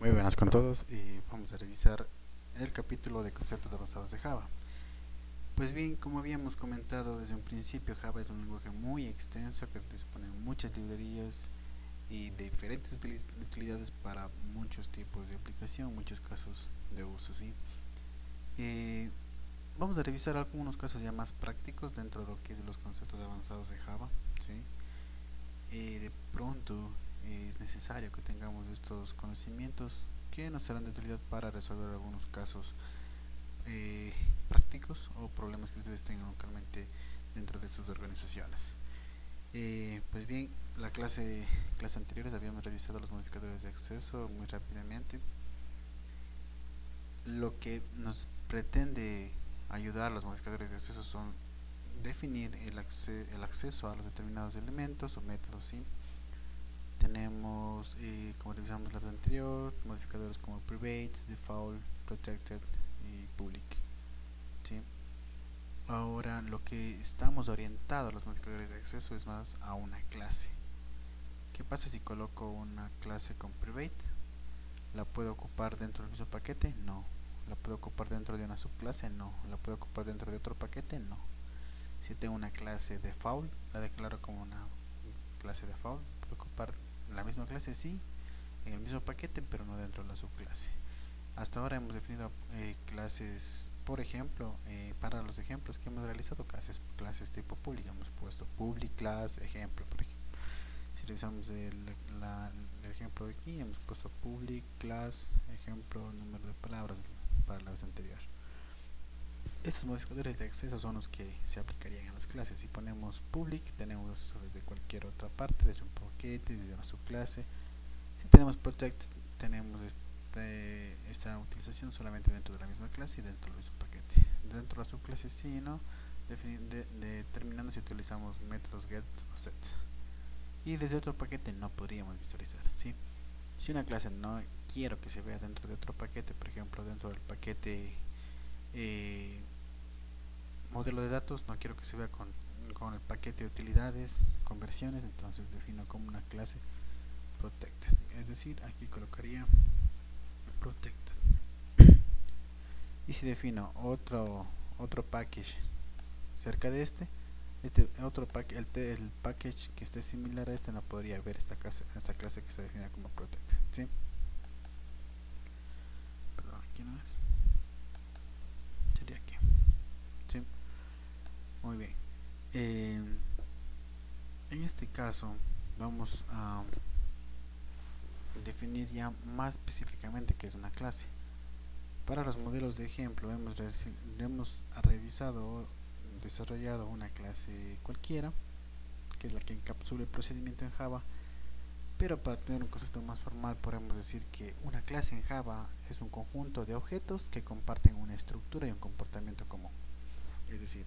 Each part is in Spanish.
Muy buenas con todos y vamos a revisar el capítulo de conceptos avanzados de Java. Pues bien, como habíamos comentado desde un principio, Java es un lenguaje muy extenso que dispone de muchas librerías y de diferentes utilidades para muchos tipos de aplicación, muchos casos de uso, ¿sí? Eh, Vamos a revisar algunos casos ya más prácticos dentro de lo que es de los conceptos avanzados de Java, ¿sí? De pronto es necesario que tengamos estos conocimientos que nos serán de utilidad para resolver algunos casos eh, prácticos o problemas que ustedes tengan localmente dentro de sus organizaciones. Pues bien, clase anteriores habíamos revisado los modificadores de acceso muy rápidamente. Lo que nos pretende ayudar los modificadores de acceso son definir el acceso a los determinados elementos o métodos, ¿sí? Tenemos, como revisamos la vez anterior, modificadores como private, default, protected y public, ¿sí? Ahora lo que estamos orientados a los modificadores de acceso es más a una clase. ¿Qué pasa si coloco una clase con private? ¿La puedo ocupar dentro del mismo paquete? No. ¿La puedo ocupar dentro de una subclase? No. ¿La puedo ocupar dentro de otro paquete? No. Si tengo una clase default, la declaro como una clase default. ¿Puedo ocupar la misma clase? Sí, en el mismo paquete, pero no dentro de la subclase. Hasta ahora hemos definido clases, por ejemplo, para los ejemplos que hemos realizado, clases tipo public, hemos puesto public class ejemplo, por ejemplo. Si revisamos el ejemplo de aquí, hemos puesto public class ejemplo número de palabras para la vez anterior. Estos modificadores de acceso son los que se aplicarían en las clases. Si ponemos public, tenemos acceso desde cualquier otra parte, desde un paquete, desde una subclase. Si tenemos protect, tenemos esta utilización solamente dentro de la misma clase y dentro del mismo paquete. Dentro de la subclase sí, ¿no? Determinando si utilizamos métodos get o set. Y desde otro paquete no podríamos visualizar, ¿sí? Si una clase no quiero que se vea dentro de otro paquete, por ejemplo dentro del paquete modelo de datos, no quiero que se vea con el paquete de utilidades, conversiones, entonces defino como una clase protected, es decir, aquí colocaría protected. Y si defino otro package cerca de este otro el package que esté similar a este no podría ver esta clase que está definida como protected, ¿sí? Perdón, aquí no es, sería aquí, ¿sí? Muy bien. En este caso vamos a definir ya más específicamente qué es una clase. Para los modelos de ejemplo hemos revisado o desarrollado una clase cualquiera, que es la que encapsula el procedimiento en Java, pero para tener un concepto más formal podemos decir que una clase en Java es un conjunto de objetos que comparten una estructura y un comportamiento común. Es decir,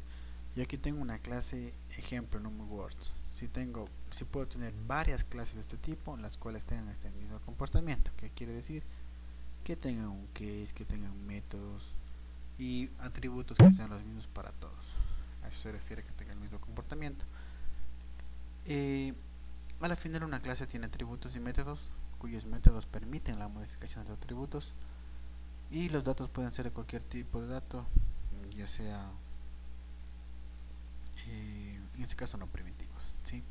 yo aquí tengo una clase ejemplo NumWords. Si puedo tener varias clases de este tipo, las cuales tengan este mismo comportamiento, que quiere decir que tengan un case, que tengan métodos y atributos que sean los mismos para todos. A eso se refiere que tenga el mismo comportamiento. Al final una clase tiene atributos y métodos, cuyos métodos permiten la modificación de los atributos, y los datos pueden ser de cualquier tipo de dato, ya sea en este caso no primitivos, ¿sí?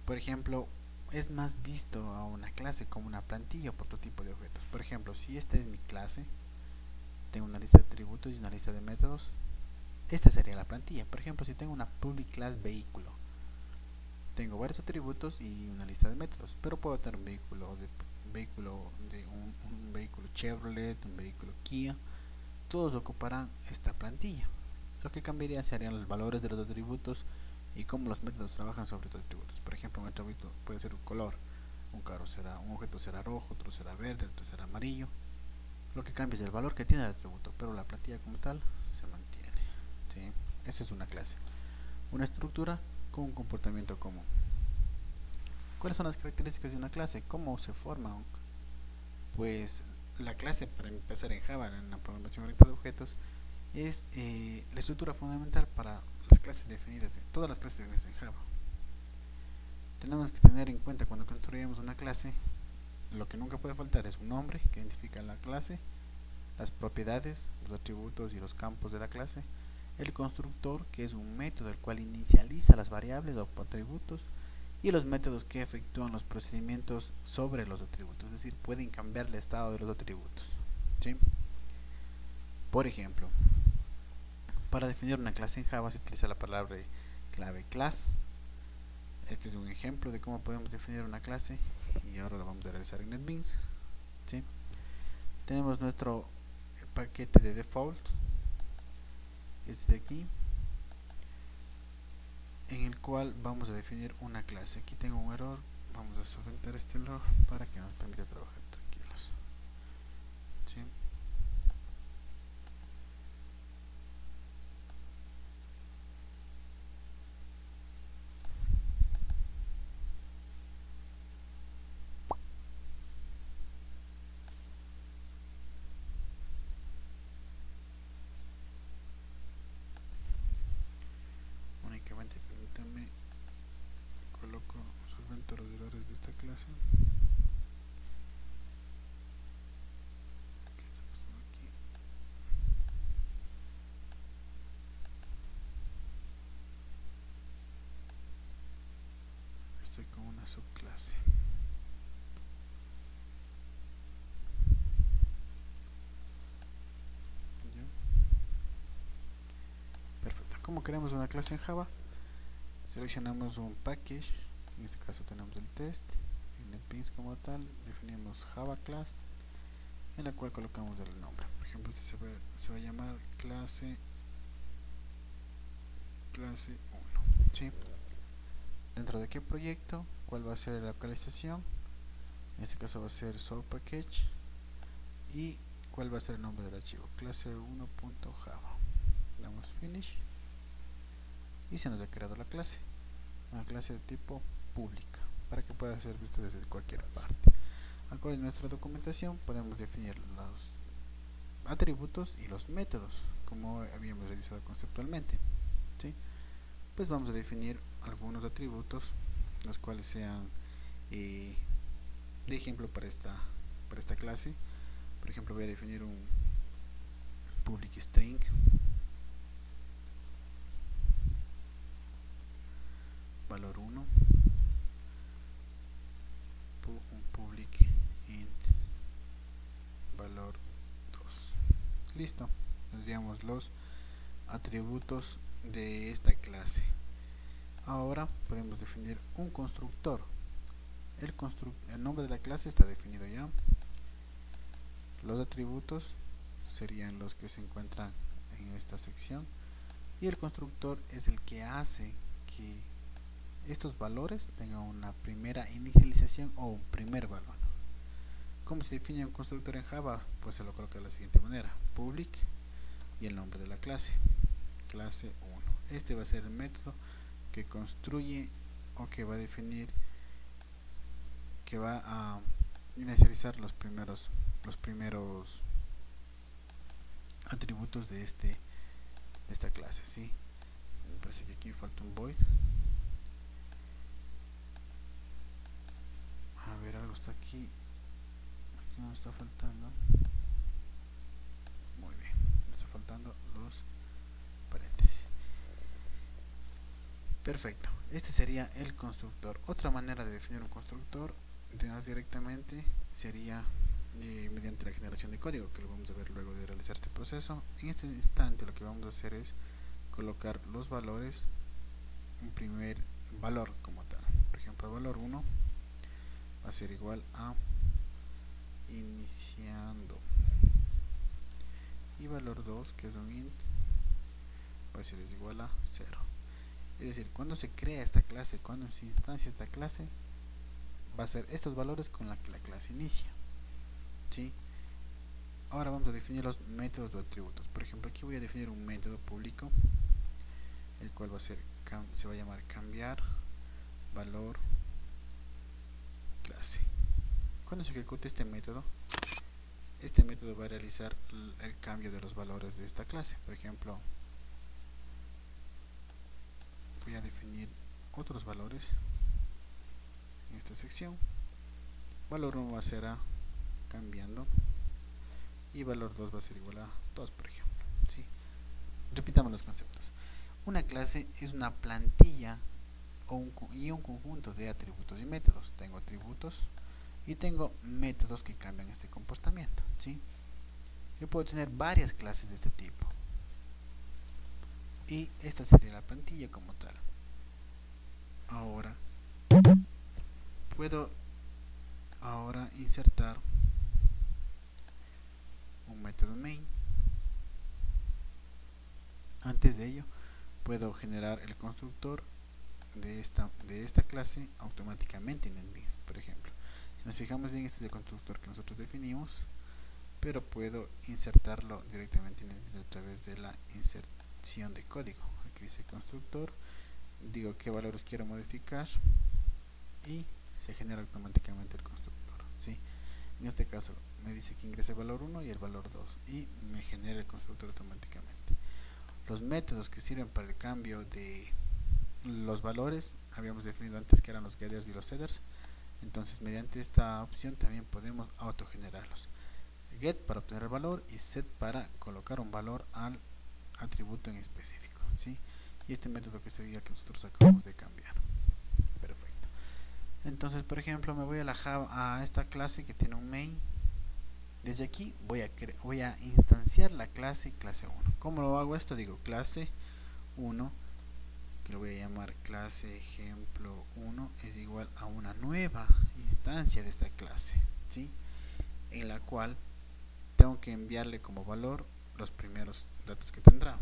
Por ejemplo, es más visto a una clase como una plantilla o prototipo de objetos. Por ejemplo, si esta es mi clase, tengo una lista de atributos y una lista de métodos, esta sería la plantilla. Por ejemplo, si tengo una public class vehículo, tengo varios atributos y una lista de métodos, pero puedo tener un vehículo Chevrolet, un vehículo Kia, todos ocuparán esta plantilla. Lo que cambiaría serían los valores de los atributos y cómo los métodos trabajan sobre estos atributos. Por ejemplo, un atributo puede ser un color, un objeto será rojo, otro será verde, otro será amarillo. Lo que cambia es el valor que tiene el atributo, pero la plantilla como tal se mantiene, ¿sí? Esta es una clase, una estructura con un comportamiento común. ¿Cuáles son las características de una clase? ¿Cómo se forma? Pues la clase, para empezar en Java, en la programación orientada a objetos, es la estructura fundamental para las clases definidas, todas las clases definidas en Java. Tenemos que tener en cuenta cuando construyamos una clase lo que nunca puede faltar es un nombre que identifica la clase, las propiedades, los atributos y los campos de la clase, el constructor, que es un método el cual inicializa las variables o atributos, y los métodos que efectúan los procedimientos sobre los atributos, es decir, pueden cambiar el estado de los atributos, ¿sí? Por ejemplo, para definir una clase en Java se utiliza la palabra clave class. Este es un ejemplo de cómo podemos definir una clase y ahora lo vamos a realizar en NetBeans, ¿sí? Tenemos nuestro paquete de default, este de aquí, en el cual vamos a definir una clase. Aquí tengo un error, vamos a solventar este error para que nos permita trabajar tranquilos, ¿sí? Únicamente permítanme, coloco, solvento los errores de esta clase. ¿Qué está pasando aquí? Estoy con una subclase. ¿Ya? Perfecto. Como queremos una clase en Java, seleccionamos un package, en este caso tenemos el test, en NetBeans como tal, definimos Java class, en la cual colocamos el nombre. Por ejemplo, este se va a llamar clase 1, ¿sí? Dentro de qué proyecto, cuál va a ser la localización, en este caso va a ser source package, y cuál va a ser el nombre del archivo, clase1.java. Damos finish y se nos ha creado la clase, una clase de tipo pública, para que pueda ser vista desde cualquier parte. Acorde a nuestra documentación podemos definir los atributos y los métodos, como habíamos revisado conceptualmente, ¿sí? Pues vamos a definir algunos atributos, los cuales sean de ejemplo para esta clase. Por ejemplo, voy a definir un public string, valor 1, un public int, valor 2. Listo, tendríamos los atributos de esta clase. Ahora podemos definir un constructor. El nombre de la clase está definido ya. Los atributos serían los que se encuentran en esta sección, y el constructor es el que hace que estos valores tengan una primera inicialización o un primer valor. ¿Cómo se define un constructor en Java? Pues se lo coloca de la siguiente manera: public y el nombre de la clase, clase 1. Este va a ser el método que construye o que va a definir, que va a inicializar los primeros atributos de esta clase, ¿sí? Me parece que aquí falta un void. A ver, algo está aquí nos está faltando. Muy bien, nos está faltando los paréntesis. Perfecto, este sería el constructor. Otra manera de definir un constructor directamente sería mediante la generación de código, que lo vamos a ver luego de realizar este proceso. En este instante lo que vamos a hacer es colocar los valores, un primer valor como tal. Por ejemplo, el valor 1 va a ser igual a iniciando, y valor 2, que es un int, va a ser igual a 0. Es decir, cuando se crea esta clase, cuando se instancia esta clase, va a ser estos valores con la que la clase inicia, ¿sí? Ahora vamos a definir los métodos o atributos. Por ejemplo, aquí voy a definir un método público, el cual va a ser, se va a llamar cambiar valor clase. Cuando se ejecute este método va a realizar el cambio de los valores de esta clase. Por ejemplo, voy a definir otros valores en esta sección. valor 1 va a ser A cambiando y valor 2 va a ser igual a 2, por ejemplo, ¿sí? Repitamos los conceptos. Una clase es una plantilla y un conjunto de atributos y métodos. Tengo atributos y tengo métodos que cambian este comportamiento, ¿sí? Yo puedo tener varias clases de este tipo y esta sería la plantilla como tal. Ahora puedo insertar un método main. Antes de ello puedo generar el constructor de esta clase automáticamente en el MIS. Por ejemplo, si nos fijamos bien, este es el constructor que nosotros definimos, pero puedo insertarlo directamente en el MIS a través de la inserción de código. Aquí dice constructor, digo qué valores quiero modificar y se genera automáticamente el constructor, ¿sí? En este caso me dice que ingrese el valor 1 y el valor 2 y me genera el constructor automáticamente. Los métodos que sirven para el cambio de los valores habíamos definido antes que eran los getters y los setters, entonces mediante esta opción también podemos autogenerarlos. Get para obtener el valor y set para colocar un valor al atributo en específico, ¿sí? Y este método que sería el que nosotros acabamos de cambiar. Perfecto. Entonces, por ejemplo, me voy a esta clase que tiene un main. Desde aquí voy a instanciar la clase 1. ¿Cómo lo hago esto? Digo clase 1, que lo voy a llamar clase ejemplo 1, es igual a una nueva instancia de esta clase, ¿sí? En la cual tengo que enviarle como valor los primeros datos que tendrá.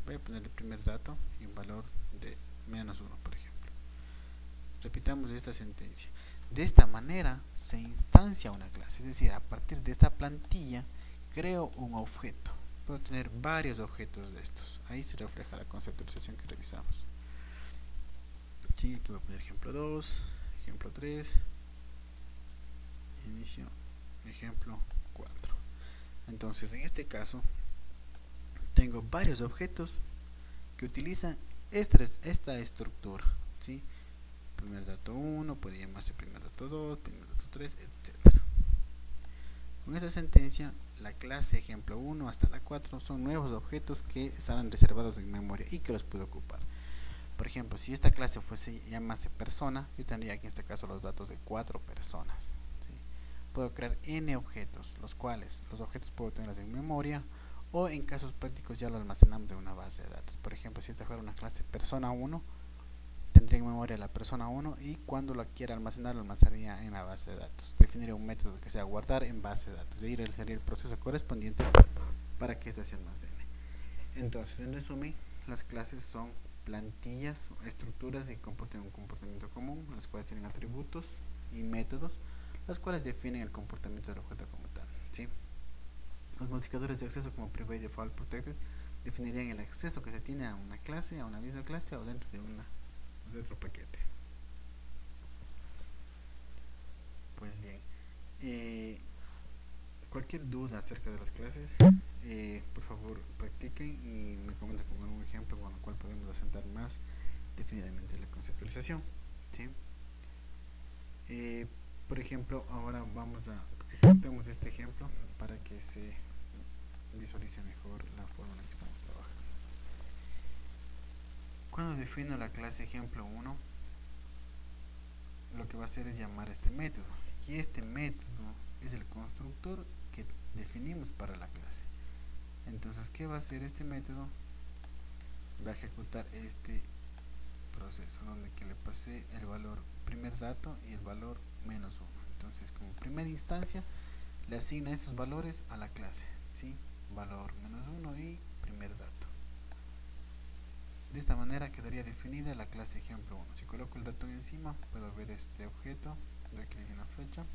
Voy a poner el primer dato y un valor de -1, por ejemplo. Repitamos esta sentencia. De esta manera se instancia una clase, es decir, a partir de esta plantilla creo un objeto. Puedo tener varios objetos de estos. Ahí se refleja la conceptualización que revisamos. Sí, aquí voy a poner ejemplo 2, ejemplo 3, inicio, ejemplo 4. Entonces, en este caso, tengo varios objetos que utilizan esta estructura, ¿sí? Primer dato 1, puede llamarse primer dato 2, primer dato 3, etc. Con esta sentencia, la clase ejemplo 1 hasta la 4 son nuevos objetos que estarán reservados en memoria y que los puedo ocupar. Por ejemplo, si esta clase llamase persona, yo tendría aquí en este caso los datos de 4 personas, ¿sí? Puedo crear n objetos, los cuales los objetos puedo tenerlos en memoria o en casos prácticos ya lo almacenamos en una base de datos. Por ejemplo, si esta fuera una clase persona 1, tendría en memoria la persona 1 y cuando la quiera almacenar lo almacenaría en la base de datos. Definiría un método que sea guardar en base de datos, de ahí sería el proceso correspondiente para que ésta se almacene. Entonces, en resumen, las clases son plantillas o estructuras que comportan un comportamiento común, las cuales tienen atributos y métodos, las cuales definen el comportamiento del objeto como tal, ¿sí? Los modificadores de acceso como private, default, protected definirían el acceso que se tiene a una clase, a una misma clase o dentro de otro paquete. Pues bien, cualquier duda acerca de las clases, por favor practiquen y me comentan con algún ejemplo con el cual podemos asentar más definidamente la conceptualización, ¿sí? Por ejemplo, ahora ejecutemos este ejemplo para que se visualice mejor la forma en la que estamos trabajando. Cuando defino la clase ejemplo 1, lo que va a hacer es llamar a este método, y este método es el constructor que definimos para la clase. Entonces, ¿qué va a hacer este método? Va a ejecutar este proceso donde que le pasé el valor primer dato y el valor -1. Entonces, como primera instancia le asigna estos valores a la clase, ¿sí? Valor -1 y primer dato. De esta manera quedaría definida la clase ejemplo 1. Si coloco el ratón encima, puedo ver este objeto, doy clic en la flecha.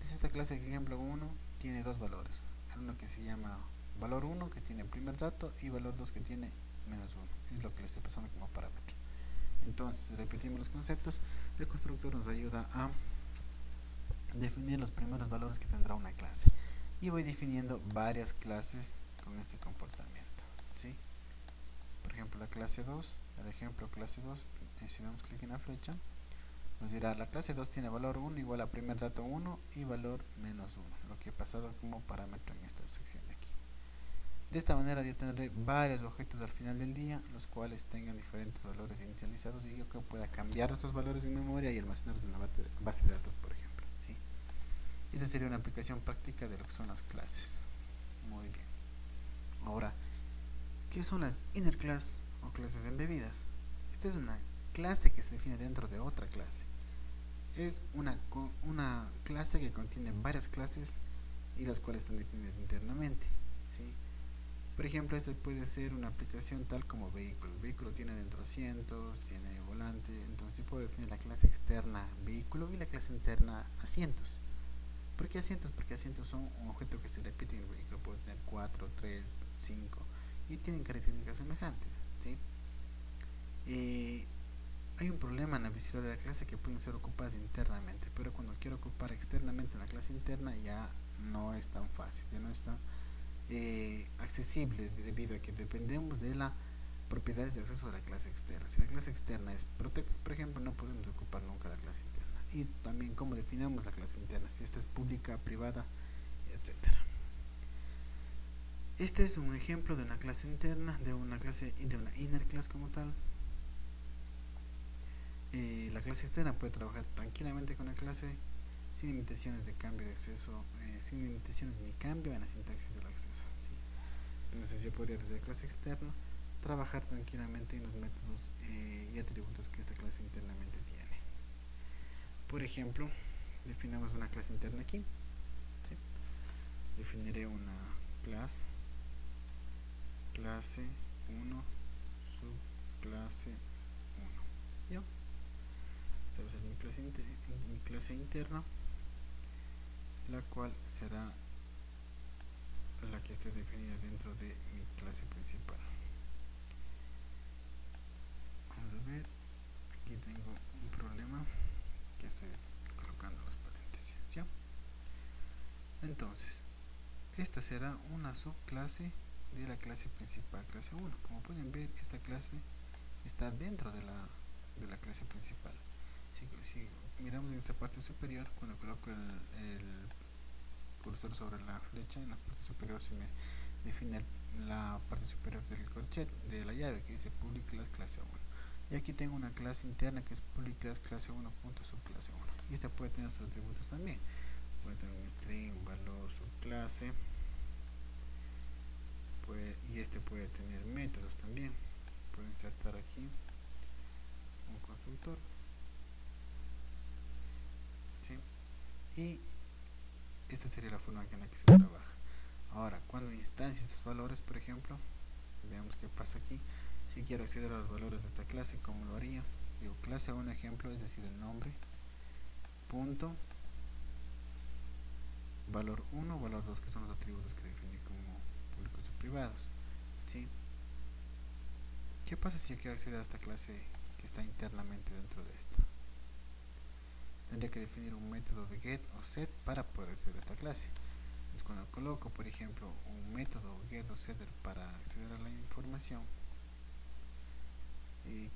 Dice esta clase ejemplo 1 tiene dos valores. Uno que se llama valor 1, que tiene primer dato, y valor 2 que tiene -1. Es lo que le estoy pasando como parámetro. Entonces, repetimos los conceptos. El constructor nos ayuda a definir los primeros valores que tendrá una clase. Y voy definiendo varias clases con este comportamiento, ¿sí? Por ejemplo, la clase 2, el ejemplo clase 2, si damos clic en la flecha, nos dirá la clase 2 tiene valor 1 igual a primer dato 1 y valor menos 1, lo que he pasado como parámetro en esta sección de aquí. De esta manera yo tendré varios objetos al final del día, los cuales tengan diferentes valores inicializados y yo que pueda cambiar estos valores en memoria y almacenarlos en la base de datos, por ejemplo. ¿Sí? Esta sería una aplicación práctica de lo que son las clases. Muy bien. Ahora, ¿qué son las inner class o clases embebidas? Esta es una clase que se define dentro de otra clase. Es una clase que contiene varias clases y las cuales están definidas internamente. ¿Sí? Por ejemplo, este puede ser una aplicación tal como vehículo. El vehículo tiene dentro asientos, tiene volante, entonces yo puedo definir la clase externa vehículo y la clase interna asientos. ¿Por qué asientos? Porque asientos son un objeto que se repite en el vehículo. Puede tener 4, 3, 5 y tienen características semejantes. ¿Sí? Hay un problema en la visibilidad de la clase que pueden ser ocupadas internamente, pero cuando quiero ocupar externamente una clase interna ya no es tan fácil, ya no es tan accesible, debido a que dependemos de las propiedades de acceso de la clase externa. Si la clase externa es protected, por ejemplo, no podemos ocupar nunca la clase interna. Y también cómo definamos la clase interna, si esta es pública, privada, etcétera. Este es un ejemplo de una clase interna, de una inner class como tal. La clase externa puede trabajar tranquilamente con la clase sin limitaciones de cambio de acceso, sin limitaciones ni cambio en la sintaxis del acceso. ¿Sí? Entonces yo podría desde la clase externa trabajar tranquilamente en los métodos y atributos que esta clase internamente tiene. Por ejemplo, definamos una clase interna aquí. ¿Sí? Definiré una clase 1 subclase 1. ¿Ya? Esta va a ser mi clase interna, la cual será la que esté definida dentro de mi clase principal. Vamos a ver, aquí tengo un problema que estoy colocando los paréntesis. ¿Ya? Entonces, esta será una subclase de la clase principal, clase 1. Como pueden ver, esta clase está dentro de la clase principal. Si miramos en esta parte superior, cuando coloco el cursor sobre la flecha, en la parte superior se me define la parte superior del corchet de la llave que dice public class clase 1. Y aquí tengo una clase interna que es public class clase 1.subclase 1. Y esta puede tener sus atributos también. Puede tener un string, un valor, subclase. Y este puede tener métodos también. Puedo insertar aquí un constructor. ¿Sí? Y esta sería la forma en la que se trabaja. Ahora, cuando instancia estos valores, por ejemplo, veamos qué pasa aquí. Si quiero acceder a los valores de esta clase, ¿cómo lo haría? Digo, clase 1 ejemplo, es decir, el nombre, punto, valor 1, valor 2, que son los atributos que definí como públicos o privados. ¿Sí? ¿Qué pasa si yo quiero acceder a esta clase que está internamente dentro de esta? Tendría que definir un método de get o set para poder acceder a esta clase. Entonces, cuando coloco, por ejemplo, un método get o setter para acceder a la información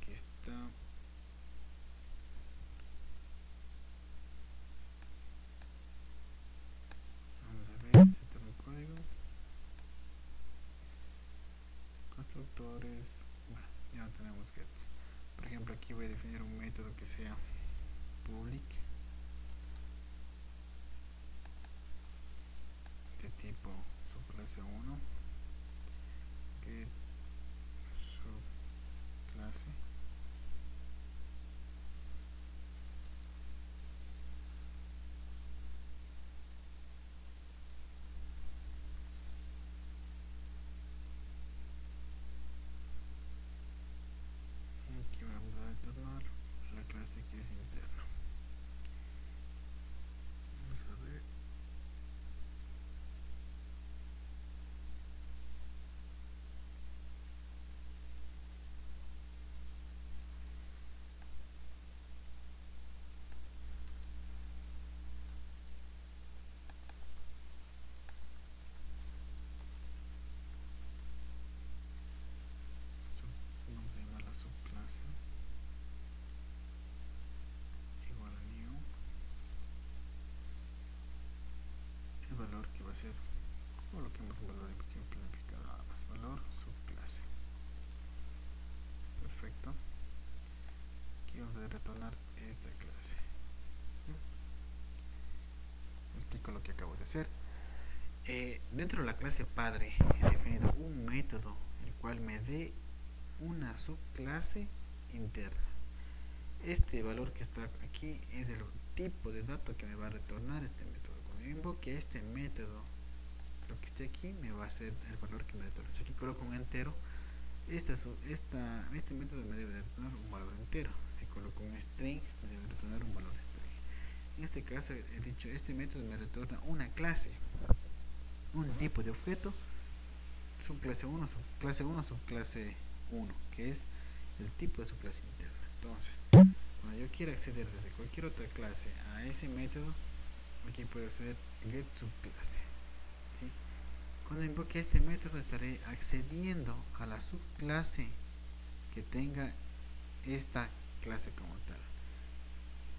que está vamos a ver, insertar un código, constructores, bueno, ya no tenemos gets. Por ejemplo, aquí voy a definir un método que sea public de tipo subclase 1 get subclase aquí vamos a retornar la clase que es interna. Vamos a ver. va a ser, coloquemos un valor planificado nada más, valor subclase. Perfecto. Aquí vamos a retornar esta clase. Explico lo que acabo de hacer. Dentro de la clase padre he definido un método el cual me dé una subclase interna. Este valor que está aquí es el tipo de dato que me va a retornar este método. Cuando yo invoque este método, lo que esté aquí me va a ser el valor que me retorna. Si aquí coloco un entero, este método me debe retornar un valor entero. Si coloco un string, me debe retornar un valor string. En este caso he dicho, este método me retorna una clase, un tipo de objeto, subclase 1, subclase 1, que es el tipo de su clase interna. Entonces, cuando yo quiera acceder desde cualquier otra clase a ese método, aquí puedo acceder get subclase, ¿sí? Cuando invoque este método estaré accediendo a la subclase que tenga esta clase como tal,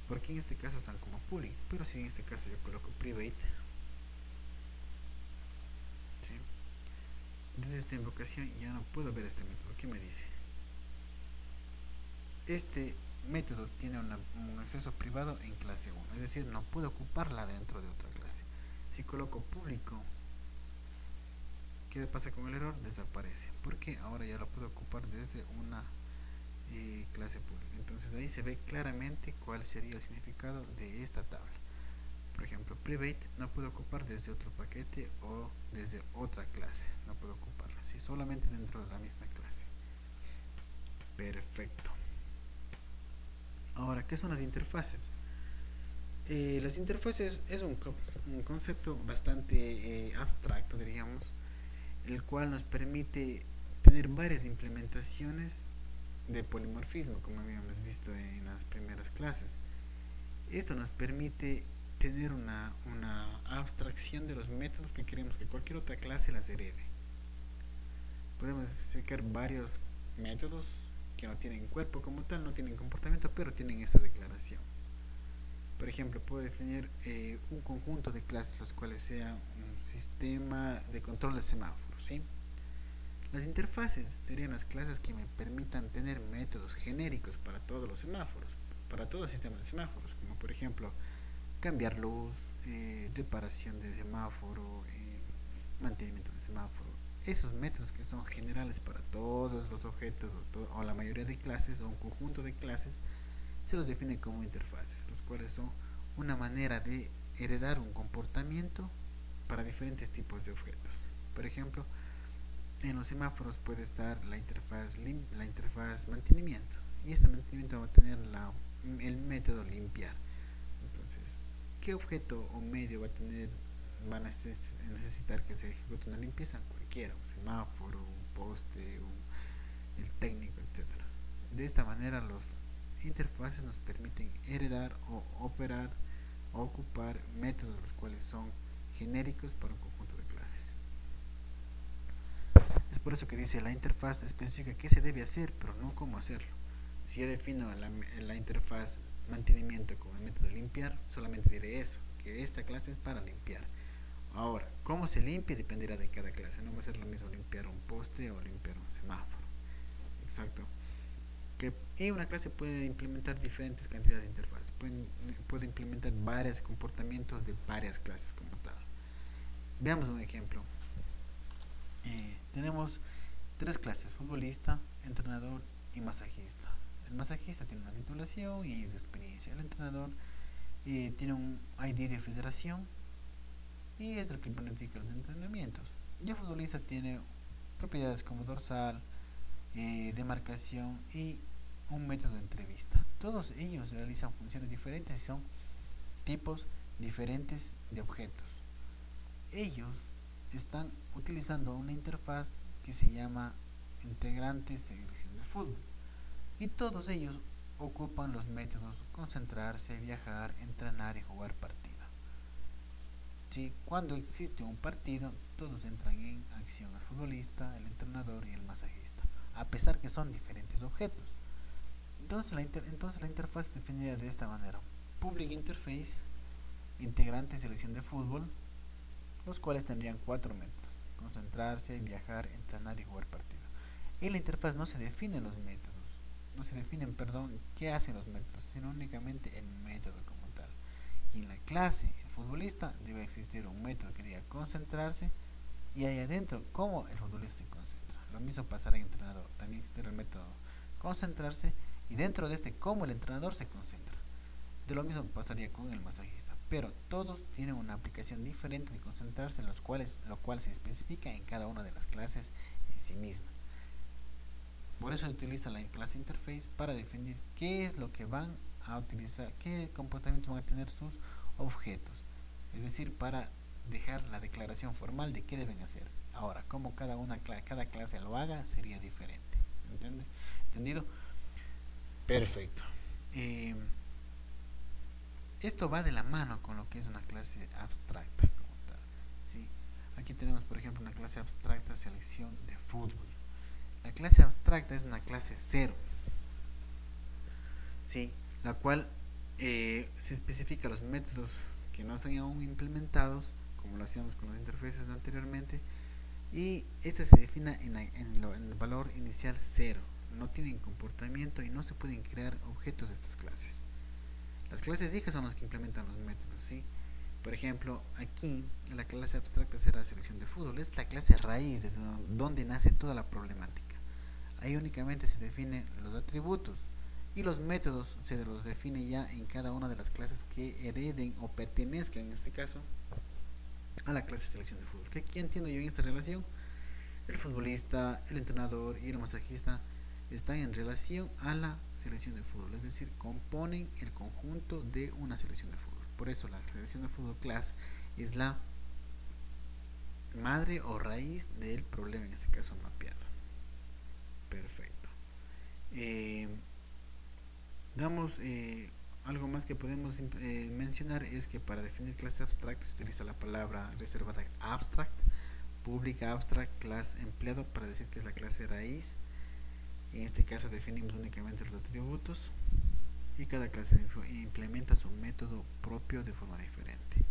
porque en este caso están como public, pero si en este caso yo coloco private, ¿sí? Desde esta invocación ya no puedo ver este método. ¿Qué me dice? Este método tiene un acceso privado en clase 1, es decir, no puedo ocuparla dentro de otra clase. Si coloco público, ¿qué pasa con el error? Desaparece, porque ahora ya lo puedo ocupar desde una clase pública. Entonces ahí se ve claramente cuál sería el significado de esta tabla. Por ejemplo, private no puedo ocupar desde otro paquete o desde otra clase, no puedo ocuparla, ¿sí? Solamente dentro de la misma clase. Perfecto. Ahora, ¿qué son las interfaces? Las interfaces es un concepto bastante abstracto, diríamos, el cual nos permite tener varias implementaciones de polimorfismo, como habíamos visto en las primeras clases. Esto nos permite tener una abstracción de los métodos que queremos que cualquier otra clase las herede. Podemos especificar varios métodos que no tienen cuerpo como tal, no tienen comportamiento, pero tienen esta declaración. Por ejemplo, puedo definir un conjunto de clases, las cuales sea un sistema de control de semáforos, ¿sí? Las interfaces serían las clases que me permitan tener métodos genéricos para todos los semáforos, para todo el sistema de semáforos, como por ejemplo cambiar luz, reparación de semáforo, mantenimiento de semáforo. Esos métodos que son generales para todos los objetos o la mayoría de clases o un conjunto de clases se los define como interfaces, los cuales son una manera de heredar un comportamiento para diferentes tipos de objetos. Por ejemplo, en los semáforos puede estar la interfaz mantenimiento, y este mantenimiento va a tener el método limpiar. Entonces, ¿qué objeto o medio va a necesitar que se ejecute una limpieza? Cualquiera, un semáforo, un poste, el técnico, etcétera. De esta manera los interfaces nos permiten heredar o operar o ocupar métodos los cuales son genéricos para un conjunto de clases. Es por eso que dice la interfaz especifica qué se debe hacer, pero no cómo hacerlo. Si yo defino la interfaz mantenimiento como el método limpiar, solamente diré eso, que esta clase es para limpiar. Ahora, cómo se limpia dependerá de cada clase, no va a ser lo mismo limpiar un poste o limpiar un semáforo. Exacto. Y una clase puede implementar diferentes cantidades de interfaces, puede implementar varios comportamientos de varias clases como tal. Veamos un ejemplo. Tenemos tres clases: futbolista, entrenador y masajista. El masajista tiene una titulación y su experiencia. El entrenador tiene un ID de federación y es el que planifica los entrenamientos. Y el futbolista tiene propiedades como dorsal, demarcación y un método de entrevista. Todos ellos realizan funciones diferentes y son tipos diferentes de objetos. Ellos están utilizando una interfaz que se llama integrantes de selección de fútbol, y todos ellos ocupan los métodos concentrarse, viajar, entrenar y jugar partido. ¿Sí? Cuando existe un partido, todos entran en acción: el futbolista, el entrenador y el masajista, a pesar que son diferentes objetos. Entonces la interfaz se definiría de esta manera: public interface, integrante selección de fútbol, los cuales tendrían 4 métodos: concentrarse, viajar, entrenar y jugar partido. En la interfaz no se definen los métodos, no se definen, perdón, qué hacen los métodos, sino únicamente el método como tal. Y en la clase, el futbolista, debe existir un método que diga concentrarse, y ahí adentro cómo el futbolista se concentra. Lo mismo pasará en entrenador, también existirá el método concentrarse, y dentro de este cómo el entrenador se concentra. De lo mismo pasaría con el masajista, pero todos tienen una aplicación diferente de concentrarse, lo cual se especifica en cada una de las clases en sí misma. Por eso se utiliza la clase interface para definir qué es lo que van a utilizar, qué comportamientos van a tener sus objetos, es decir, para dejar la declaración formal de qué deben hacer. Ahora, como cada clase lo haga sería diferente. ¿Entendido? Perfecto. Esto va de la mano con lo que es una clase abstracta como tal, ¿sí? Aquí tenemos, por ejemplo, una clase abstracta selección de fútbol. La clase abstracta es una clase 0, ¿sí? La cual se especifica los métodos que no están aún implementados, como lo hacíamos con las interfaces anteriormente, y este se define en el valor inicial 0. No tienen comportamiento y no se pueden crear objetos de estas clases. Las clases dije son las que implementan los métodos, ¿sí? Por ejemplo, aquí la clase abstracta será selección de fútbol. Es la clase raíz desde donde nace toda la problemática. Ahí únicamente se definen los atributos y los métodos se los define ya en cada una de las clases que hereden o pertenezcan, en este caso, a la clase de selección de fútbol. ¿Qué entiendo yo en esta relación? El futbolista, el entrenador y el masajista están en relación a la selección de fútbol, es decir, componen el conjunto de una selección de fútbol. Por eso la selección de fútbol class es la madre o raíz del problema, en este caso mapeado. Perfecto. Algo más que podemos mencionar es que para definir clase abstracta se utiliza la palabra reservada abstract, pública abstract, class empleado para decir que es la clase raíz. En este caso definimos únicamente los atributos y cada clase implementa su método propio de forma diferente.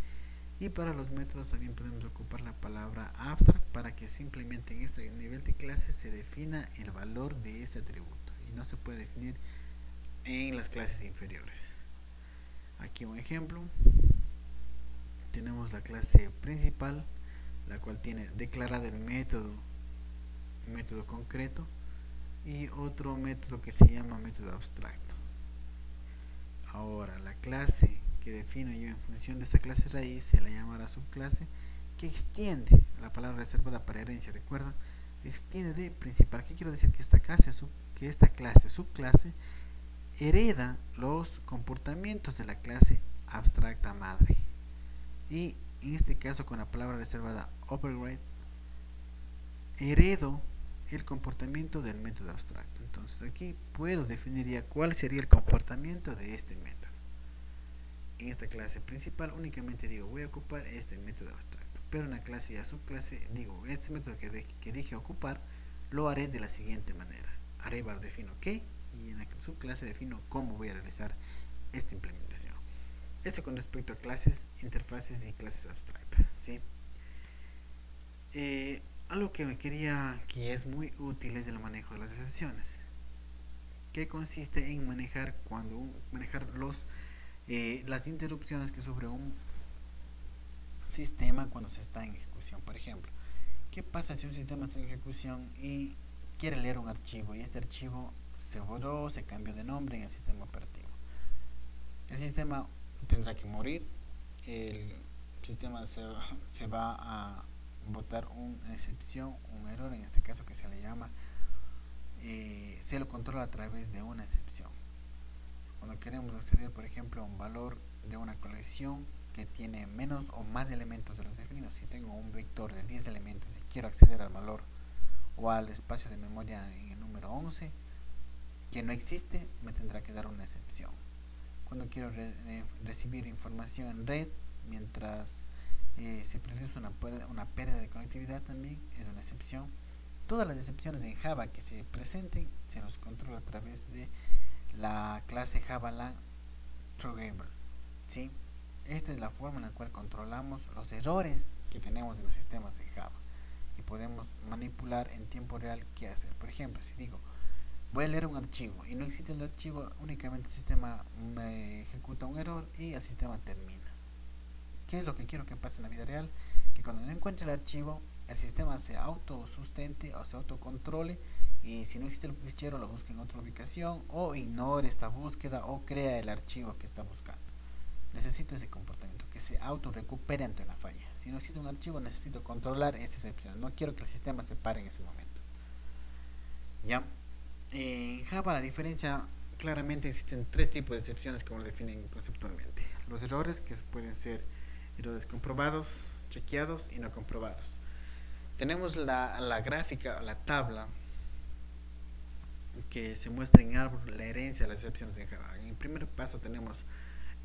Y para los métodos también podemos ocupar la palabra abstract para que simplemente en este nivel de clase se defina el valor de ese atributo y no se puede definir en las clases inferiores. Aquí un ejemplo: tenemos la clase principal, la cual tiene declarado el método concreto, y otro método que se llama método abstracto. Ahora, la clase que defino yo en función de esta clase raíz se la llamará subclase, que extiende la palabra reservada para herencia. Recuerda, extiende de principal. ¿Qué quiero decir? Que esta clase subclase hereda los comportamientos de la clase abstracta madre, y en este caso con la palabra reservada override heredo el comportamiento del método abstracto. Entonces aquí puedo definir ya cuál sería el comportamiento de este método. En esta clase principal únicamente digo voy a ocupar este método abstracto, pero en la clase y la subclase digo este método que dije ocupar lo haré de la siguiente manera. Defino qué, y en la subclase defino cómo voy a realizar esta implementación. Esto con respecto a clases, interfaces y clases abstractas, ¿sí? Algo que es muy útil es el manejo de las excepciones, que consiste en manejar las interrupciones que sufre un sistema cuando se está en ejecución. Por ejemplo, ¿qué pasa si un sistema está en ejecución y quiere leer un archivo y este archivo se borró, se cambió de nombre en el sistema operativo? El sistema tendrá que morir, el sistema se va a botar una excepción, un error en este caso que se le llama, se lo controla a través de una excepción. Cuando queremos acceder, por ejemplo, a un valor de una colección que tiene menos o más elementos de los definidos, si tengo un vector de 10 elementos y quiero acceder al valor o al espacio de memoria en el número 11 que no existe, me tendrá que dar una excepción. Cuando quiero recibir información en red mientras se produce una pérdida de conectividad, también es una excepción. Todas las excepciones en Java que se presenten se los controla a través de la clase JavaLang TrueGamer, ¿sí? Esta es la forma en la cual controlamos los errores que tenemos en los sistemas en Java y podemos manipular en tiempo real qué hacer. Por ejemplo, si digo voy a leer un archivo y no existe el archivo, únicamente el sistema me ejecuta un error y el sistema termina. ¿Qué es lo que quiero que pase en la vida real? Que cuando no encuentre el archivo, el sistema se autosustente o se autocontrole, y si no existe el fichero lo busque en otra ubicación o ignore esta búsqueda o crea el archivo que está buscando. Necesito ese comportamiento, que se auto recupere ante una falla. Si no existe un archivo, necesito controlar esta excepción. No quiero que el sistema se pare en ese momento. ¿Ya? En Java la diferencia, claramente existen tres tipos de excepciones como lo definen conceptualmente. Los errores, que pueden ser errores comprobados, chequeados y no comprobados. Tenemos la gráfica, la tabla que se muestra en árbol la herencia de las excepciones en Java. En el primer paso tenemos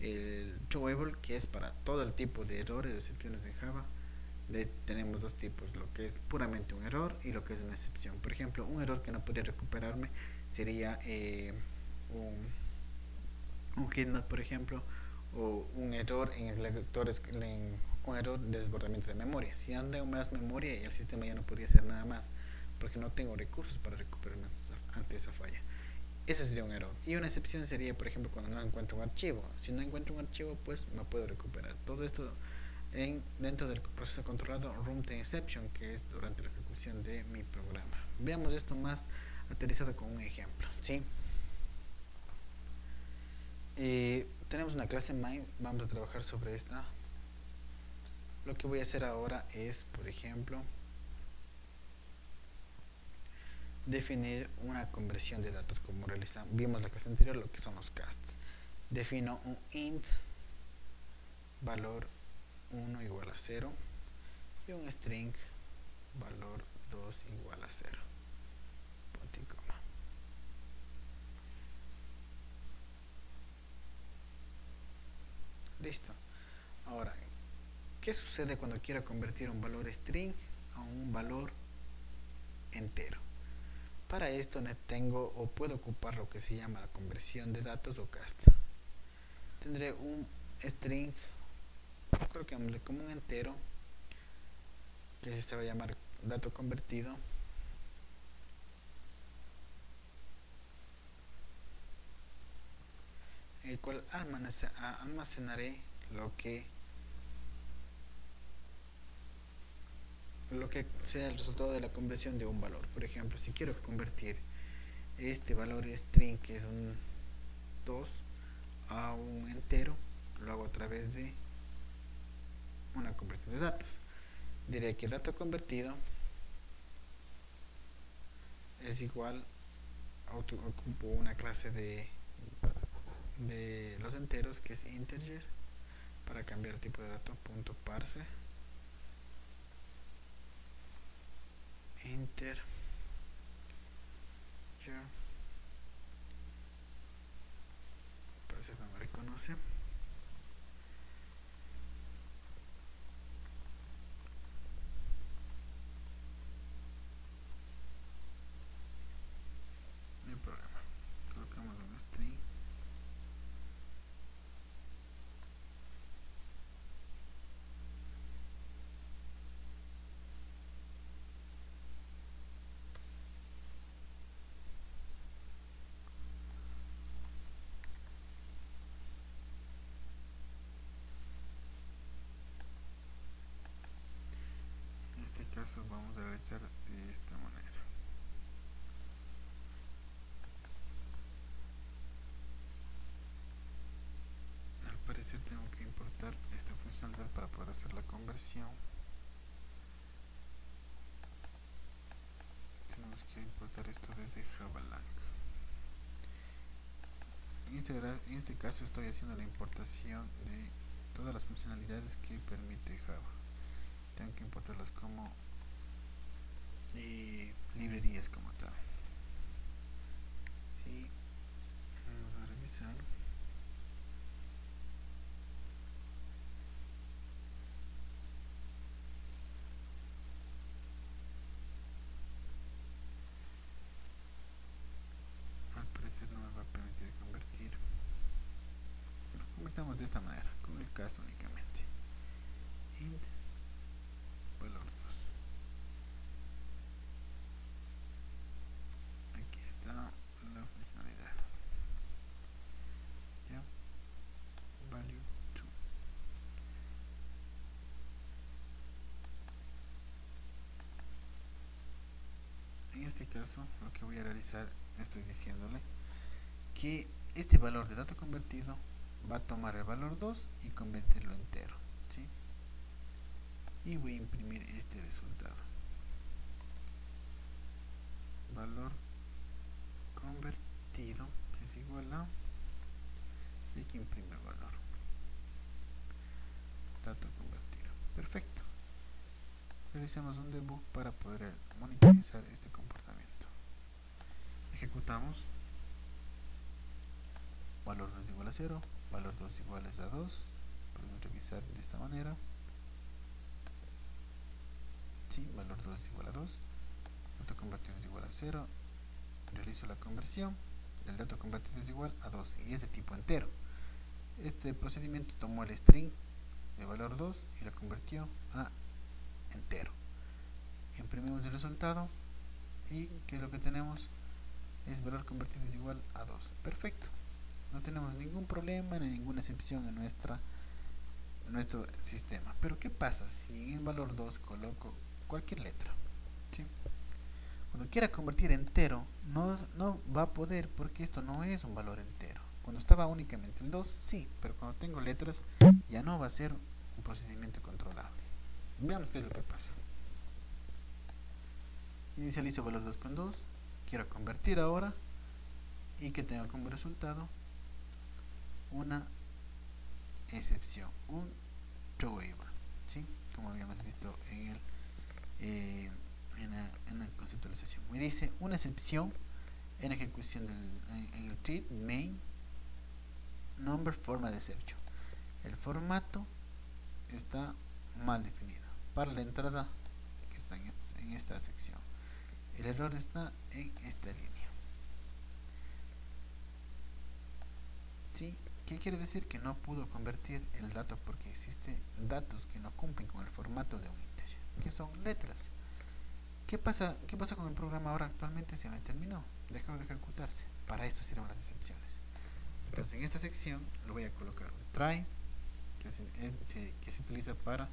el throwable, que es para todo el tipo de errores de excepciones en Java. Tenemos dos tipos, lo que es puramente un error y lo que es una excepción. Por ejemplo, un error que no podría recuperarme sería un hitmap, por ejemplo, o un error en el lector, un error de desbordamiento de memoria. Si ando más memoria, el sistema ya no podría hacer nada más, porque no tengo recursos para recuperarme ante esa falla. Ese sería un error. Y una excepción sería, por ejemplo, cuando no encuentro un archivo. Si no encuentro un archivo, pues me puedo recuperar. Todo esto dentro del proceso controlado runtime exception, que es durante la ejecución de mi programa. Veamos esto más aterrizado con un ejemplo, ¿sí? Tenemos una clase main, vamos a trabajar sobre esta. Lo que voy a hacer ahora es, por ejemplo, definir una conversión de datos como vimos la clase anterior, lo que son los casts. Defino un int valor 1 igual a 0 y un string valor 2 igual a 0. Punto y coma. Listo. Ahora, ¿qué sucede cuando quiero convertir un valor string a un valor entero? Para esto tengo o puedo ocupar lo que se llama la conversión de datos o cast. Tendré un string, creo que como un entero, que se va a llamar dato convertido, en el cual almacenaré lo que sea el resultado de la conversión de un valor. Por ejemplo, si quiero convertir este valor string, que es un 2, a un entero, lo hago a través de una conversión de datos. Diré que dato convertido es igual, ocupo una clase de los enteros, que es integer, para cambiar el tipo de dato, punto parse integer, parece que no me reconoce. No hay problema, colocamos un string. En este caso vamos a realizar de esta manera. Al parecer tengo que importar esta funcionalidad para poder hacer la conversión. Tenemos que importar esto desde JavaLang. En este caso estoy haciendo la importación de todas las funcionalidades que permite Java. Tengo que importarlas como librerías como tal. Sí, vamos a revisar. Al parecer no me va a permitir convertir. convertamos de esta manera, con el caso únicamente. Int valor 2. Aquí está la funcionalidad. Ya. Value 2. En este caso, lo que voy a realizar, estoy diciéndole que este valor de dato convertido va a tomar el valor 2 y convertirlo entero, ¿sí? Y voy a imprimir este resultado. Valor convertido es igual a, y aquí imprime el valor dato convertido. Perfecto. Realizamos un debug para poder monitorizar este comportamiento. Ejecutamos. Valor 2 igual a 0, valor 2 igual a 2. Podemos revisar de esta manera. Sí, valor 2 es igual a 2. Dato convertido es igual a 0. Realizo la conversión. El dato convertido es igual a 2 y es de tipo entero. Este procedimiento tomó el string de valor 2 y lo convirtió a entero. Imprimimos el resultado y ¿qué es lo que tenemos? Es valor convertido es igual a 2. Perfecto. No tenemos ningún problema ni ninguna excepción en nuestro sistema. Pero ¿qué pasa si en el valor 2 coloco cualquier letra? ¿Sí? Cuando quiera convertir entero no va a poder, porque esto no es un valor entero. Cuando estaba únicamente el 2, sí, pero cuando tengo letras ya no va a ser un procedimiento controlable. Veamos qué es lo que pasa. Inicializo valor 2 con 2, quiero convertir ahora y que tenga como resultado una excepción, un throwaway, ¿sí? Como habíamos visto en la conceptualización. Me dice una excepción en ejecución en el treat main number format exception. El formato está mal definido para la entrada que está en esta sección. El error está en esta línea. ¿Sí? ¿Qué quiere decir? Que no pudo convertir el dato porque existen datos que no cumplen con el formato de un integer, que son letras. ¿Qué pasa con el programa ahora? Actualmente se me terminó, dejó de ejecutarse. Para eso sirven las excepciones. Entonces en esta sección lo voy a colocar un try, que se utiliza para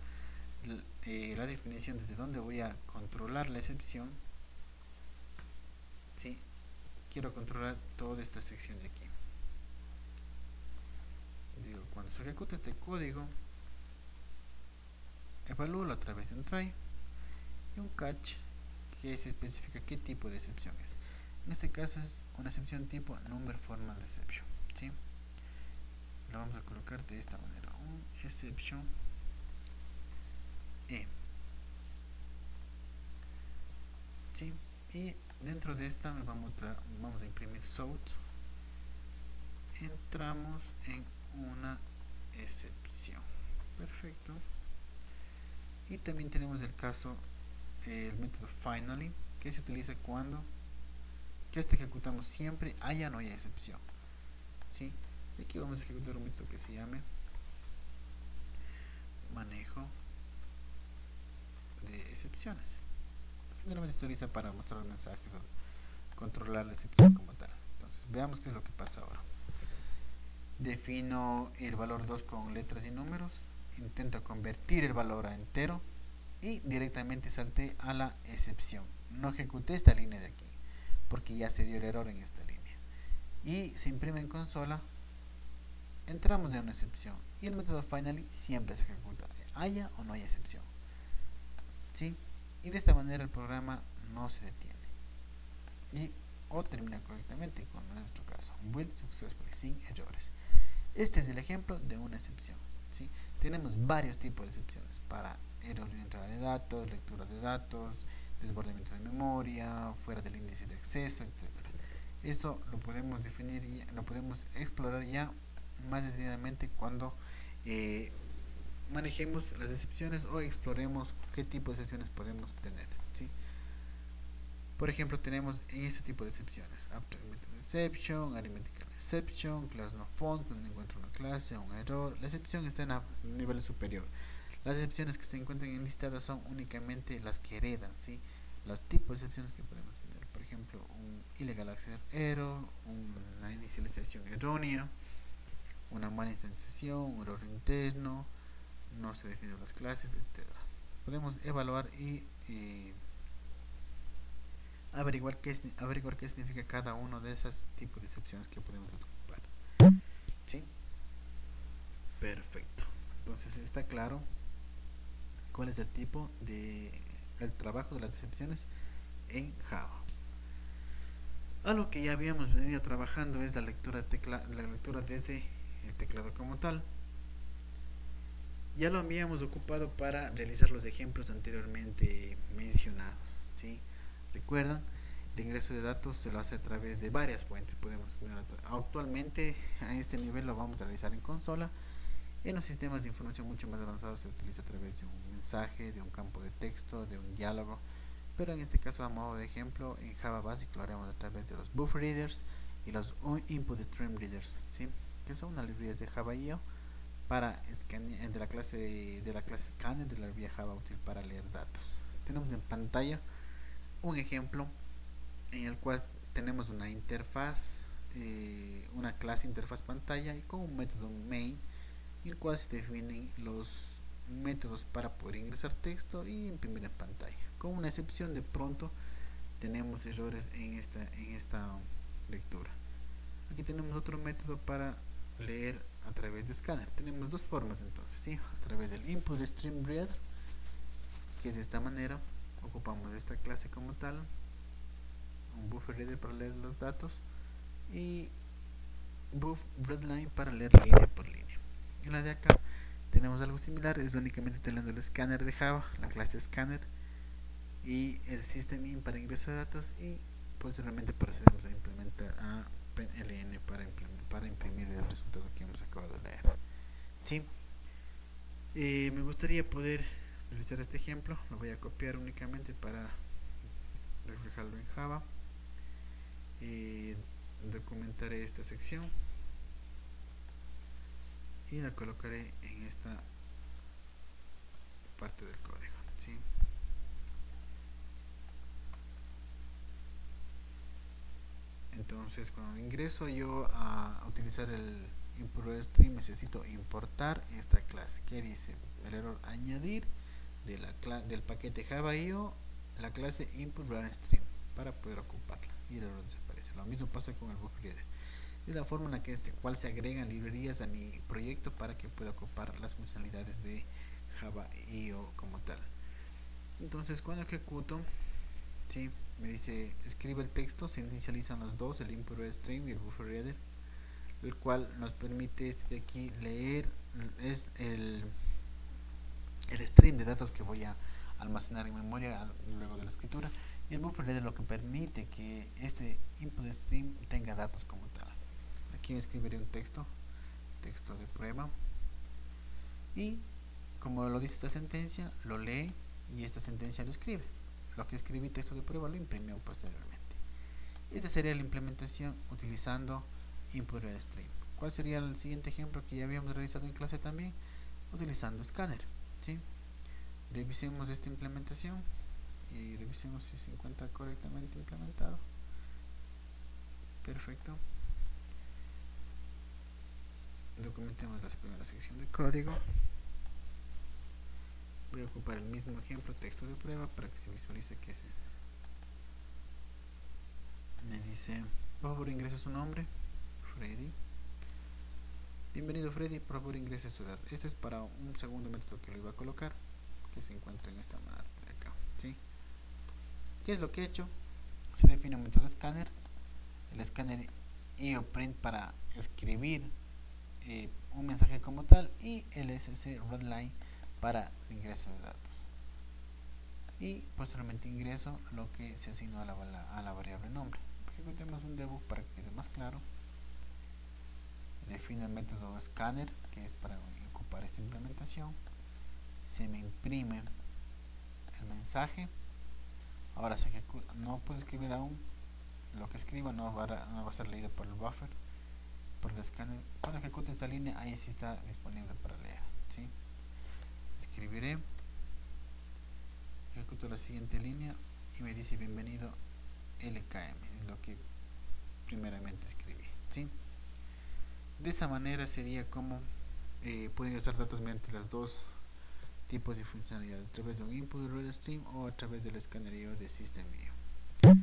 la definición desde donde voy a controlar la excepción. ¿Sí? Quiero controlar toda esta sección de aquí. Digo, cuando se ejecuta este código, evalúo a través de un try y un catch que se especifica qué tipo de excepción es. En este caso es una excepción tipo number format exception, ¿sí? Lo vamos a colocar de esta manera, un exception e, ¿sí? Y dentro de esta vamos a imprimir sort. Entramos en una excepción. Perfecto. Y también tenemos el caso, el método finally, que se utiliza cuando que ejecutamos siempre haya o no haya excepción. ¿Sí? Y aquí vamos a ejecutar un método que se llame manejo de excepciones. Generalmente se utiliza para mostrar mensajes o controlar la excepción como tal. Entonces veamos qué es lo que pasa ahora. Defino el valor 2 con letras y números, intento convertir el valor a entero y directamente salté a la excepción. No ejecuté esta línea de aquí porque ya se dio el error en esta línea y se imprime en consola. Entramos en una excepción y el método finally siempre se ejecuta, haya o no haya excepción, ¿sí? Y de esta manera el programa no se detiene o termina correctamente, con nuestro caso build successfully sin errores. Este es el ejemplo de una excepción, ¿sí? Tenemos varios tipos de excepciones para error de entrada de datos, lectura de datos, desbordamiento de memoria, fuera del índice de acceso, etc. Eso lo podemos definir y lo podemos explorar ya más detenidamente cuando manejemos las excepciones o exploremos qué tipo de excepciones podemos tener, ¿sí? Por ejemplo, tenemos en este tipo de excepciones: abstract method exception, arithmetical exception, class no found, cuando encuentro una clase, un error. La excepción está en un nivel superior. Las excepciones que se encuentran enlistadas son únicamente las que heredan, ¿sí? Los tipos de excepciones que podemos tener, por ejemplo, un illegal access error, una inicialización errónea, una mala instanciación, un error interno, no se definen las clases, etc. Podemos evaluar y averiguar qué significa cada uno de esos tipos de excepciones que podemos ocupar. ¿Sí? Perfecto. Entonces está claro cuál es el tipo de el trabajo de las excepciones en Java. Algo que ya habíamos venido trabajando es la lectura desde el teclado como tal. Ya lo habíamos ocupado para realizar los ejemplos anteriormente mencionados, ¿sí? Recuerdan, el ingreso de datos se lo hace a través de varias fuentes. Actualmente a este nivel lo vamos a realizar en consola. En los sistemas de información mucho más avanzados se utiliza a través de un mensaje, de un campo de texto, de un diálogo. Pero en este caso, a modo de ejemplo, en Java Basic lo haremos a través de los buffer readers y los input stream readers, ¿sí? Que son unas librerías de Java IO para de la clase scanner de la librería Java útil para leer datos. Tenemos en pantalla un ejemplo en el cual tenemos una interfaz, una clase interfaz pantalla y con un método main, en el cual se definen los métodos para poder ingresar texto y imprimir en pantalla. Con una excepción, de pronto tenemos errores en esta lectura. Aquí tenemos otro método para leer a través de scanner. Tenemos dos formas entonces, ¿sí? A través del input stream read, que es de esta manera. Ocupamos esta clase como tal, un buffer reader para leer los datos y buffer readline para leer línea por línea. En la de acá tenemos algo similar, es únicamente teniendo el scanner de Java, la clase scanner, y el system in para ingreso de datos, y posteriormente procedemos a implementar a ln para imprimir el resultado que hemos acabado de leer. ¿Sí? Me gustaría poder realizar este ejemplo. Lo voy a copiar únicamente para reflejarlo en Java. Documentaré esta sección y la colocaré en esta parte del código, ¿sí? Entonces, cuando ingreso yo a utilizar el input stream, necesito importar esta clase que dice el error añadir del paquete Java IO la clase input stream para poder ocuparla, y el error desaparece. Lo mismo pasa con el buffer reader. Es la forma en la que cual se agregan librerías a mi proyecto para que pueda ocupar las funcionalidades de Java IO como tal. Entonces, cuando ejecuto, ¿sí? Me dice escribe el texto, se inicializan los dos, el input stream y el buffer reader, el cual nos permite de aquí leer es el stream de datos que voy a almacenar en memoria luego de la escritura, y el buffer reader lo que permite que este input stream tenga datos como tal. Aquí escribiré un texto de prueba, y como lo dice esta sentencia, lo lee y esta sentencia lo escribe. Lo que escribí texto de prueba lo imprimió posteriormente. Esta sería la implementación utilizando input stream. ¿Cuál sería el siguiente ejemplo que ya habíamos realizado en clase también? Utilizando scanner, ¿sí? Revisemos esta implementación y revisemos si se encuentra correctamente implementado. Perfecto. Documentemos la primera sección de código. Voy a ocupar el mismo ejemplo, texto de prueba, para que se visualice que se me dice, por favor ingrese su nombre, Freddy. Bienvenido Freddy, por favor ingrese su edad. Este es para un segundo método que le iba a colocar, que se encuentra en esta parte de acá, ¿sí? ¿Qué es lo que he hecho? Se define un método scanner, el scanner IOPrint para escribir un mensaje como tal, y el SC readline para el ingreso de datos, y posteriormente ingreso lo que se asignó a la variable nombre. Ejecutemos un debug para que quede más claro. Defino el método scanner, que es para ocupar esta implementación. Se me imprime el mensaje Ahora se ejecuta, no puedo escribir aún, lo que escriba no va a ser leído por el buffer, por el escáner. Cuando ejecute esta línea, ahí sí está disponible para leer, ¿sí? Escribiré, ejecuto la siguiente línea y me dice bienvenido LKM, es lo que primeramente escribí, ¿sí? De esa manera sería como pueden ingresar datos mediante las dos tipos de funcionalidades, a través de un input read stream o a través del escanerío de System View.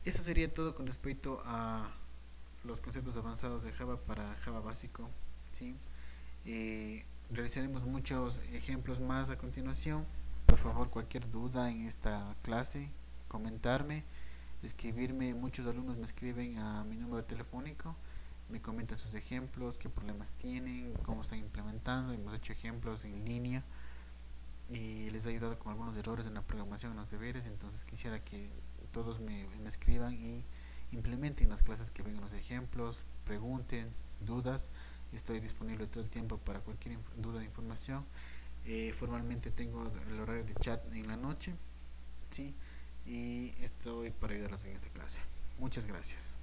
Eso sería todo con respecto a los conceptos avanzados de Java para Java básico, ¿sí? Realizaremos muchos ejemplos más a continuación. Por favor, cualquier duda en esta clase, comentarme, escribirme. Muchos alumnos me escriben a mi número telefónico, me comentan sus ejemplos, qué problemas tienen, cómo están implementando. Hemos hecho ejemplos en línea y les ha ayudado con algunos errores en la programación, en los deberes. Entonces quisiera que todos me escriban y implementen las clases que ven en los ejemplos, pregunten, dudas. Estoy disponible todo el tiempo para cualquier duda de información. Formalmente tengo el horario de chat en la noche, ¿sí? Y estoy para ayudarlos en esta clase. Muchas gracias.